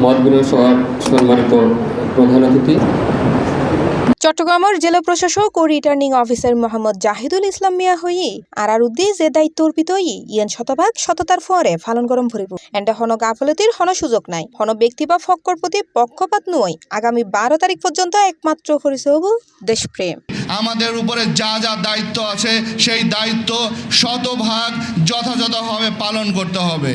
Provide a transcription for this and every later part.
মত বিনিময় সভার সম্মানিত প্রধান অতিথি, চট্টগ্রামের জেলা প্রশাসক ও রিটার্নিং অফিসার মোহাম্মদ জাহিদুল ইসলাম মিয়া হই আরার উদ্দি যে দায়িত্ব অর্পিত ইয়ান শতভাগ সততার ফরে ফালন গরম ভরিব এন্ডা হন গাফলতির হন সুযোগ নাই হন ব্যক্তি বা ফক্কর প্রতি পক্ষপাত নয়। আগামী 12 তারিখ পর্যন্ত একমাত্র পরিচয় হব দেশপ্রেম। আমাদের উপরে যা যা দায়িত্ব আছে সেই দায়িত্ব শতভাগ যথাযথভাবে পালন করতে হবে।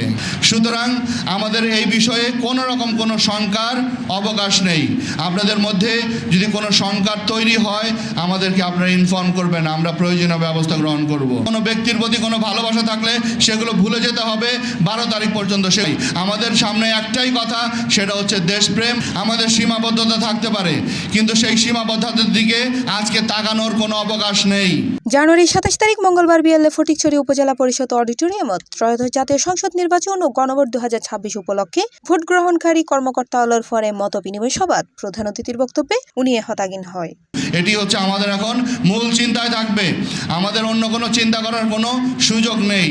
সুতরাং আমাদের এই বিষয়ে কোনো রকম কোনো শঙ্কার অবকাশ নেই। আপনাদের মধ্যে যদি কোনো শঙ্কা তৈরি হয় আমাদেরকে আপনারা ইনফর্ম করবেন, আমরা প্রয়োজনীয় ব্যবস্থা গ্রহণ করব। কোনো ব্যক্তির প্রতি কোনো ভালোবাসা থাকলে সেগুলো ভুলে যেতে হবে 12 তারিখ পর্যন্ত। সেই আমাদের সামনে একটাই কথা, সেটা হচ্ছে দেশপ্রেম। আমাদের সীমাবদ্ধতা থাকতে পারে, কিন্তু সেই সীমাবদ্ধতার দিকে আজকে তাকানোর কোনো অবকাশ নেই। জানুয়ারি 27 তারিখ মঙ্গলবার বিএলএ ফটিকছড়ি উপজেলা পরিষদ অডিটোরিয়ামত ত্রয়োদশ জাতীয় সংসদ নির্বাচন ও গণভোট 2026 উপলক্ষে ভোট গ্রহণকারী কর্মকর্তাওয়ালার ফরে মত বিনিময় সভাত প্রধান অতিথির বক্তব্যে উনি হতাগিন হয়। এটি হচ্ছে আমাদের এখন মূল চিন্তায় থাকবে। আমাদের অন্য কোনো চিন্তা করার কোনো সুযোগ নেই।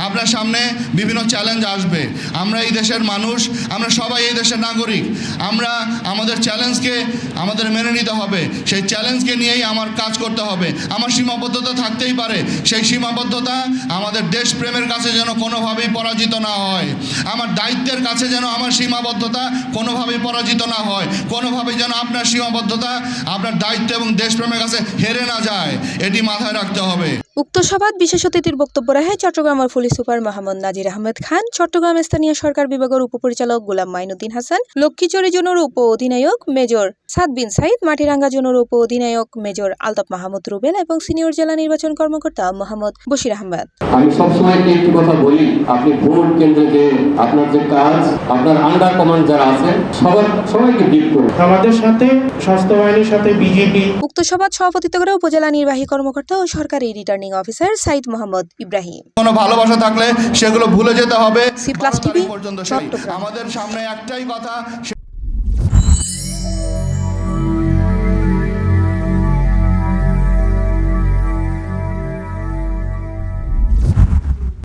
আপনার সামনে বিভিন্ন চ্যালেঞ্জ আসবে। আমরা এই দেশের মানুষ, আমরা সবাই এই দেশের নাগরিক। আমরা আমাদের চ্যালেঞ্জকে আমাদের মেনে নিতে হবে। সেই চ্যালেঞ্জকে নিয়েই আমার কাজ করতে হবে। আমার সীমাবদ্ধতা থাকতেই পারে, সেই সীমাবদ্ধতা আমাদের দেশপ্রেমের কাছে যেন কোনোভাবেই পরাজিত না হয়। আমার দায়িত্বের কাছে যেন আমার সীমাবদ্ধতা কোনোভাবেই পরাজিত না হয়। কোনোভাবেই যেন আপনার সীমাবদ্ধতা আপনার দায়িত্ব এবং দেশপ্রেমের কাছে হেরে না যায়, এটি মাথায় রাখতে হবে। উক্ত সভাত বিশেষ অতিথির বক্তব্য রাখে চট্টগ্রামের পুলিশ সুপার মোহাম্মদ নাজির আহমেদ খান, চট্টগ্রাম স্থানীয় সরকার বিভাগের উপপরিচালক গোলাম মাইনুদ্দিন হাসান, লক্ষ্মীচুরি জোনের উপ অধিনায়ক মেজর সাদ বিন সাইদ, মাটিরাঙ্গা জোনের উপ অধিনায়ক মেজর আলতাফ মাহমুদ রুবেল এবং সিনিয়র জেলা নির্বাচন কর্মকর্তা মোহাম্মদ বশির আহমেদ। আমি সবসময় একটি কথা বলি, আপনি ভোট কেন্দ্রে যে আপনার যে কাজ, আপনার আন্ডার কমান্ড যারা আছে সবাইকে ডিল করুন। আমাদের সাথে স্বাস্থ্য বাহিনীর সাথে বিজেপি। উক্ত সভাত সভাপতিত্ব করে উপজেলা নির্বাহী কর্মকর্তা ও সরকারি রিটার্নিং অফিসার সাইদ মোহাম্মদ ইব্রাহিম। কোনো ভালোবাসা থাকলে সেগুলো ভুলে যেতে হবে। সি প্লাস টিভি পর্যন্ত চট্টগ্রাম। আমাদের সামনে একটাই কথা।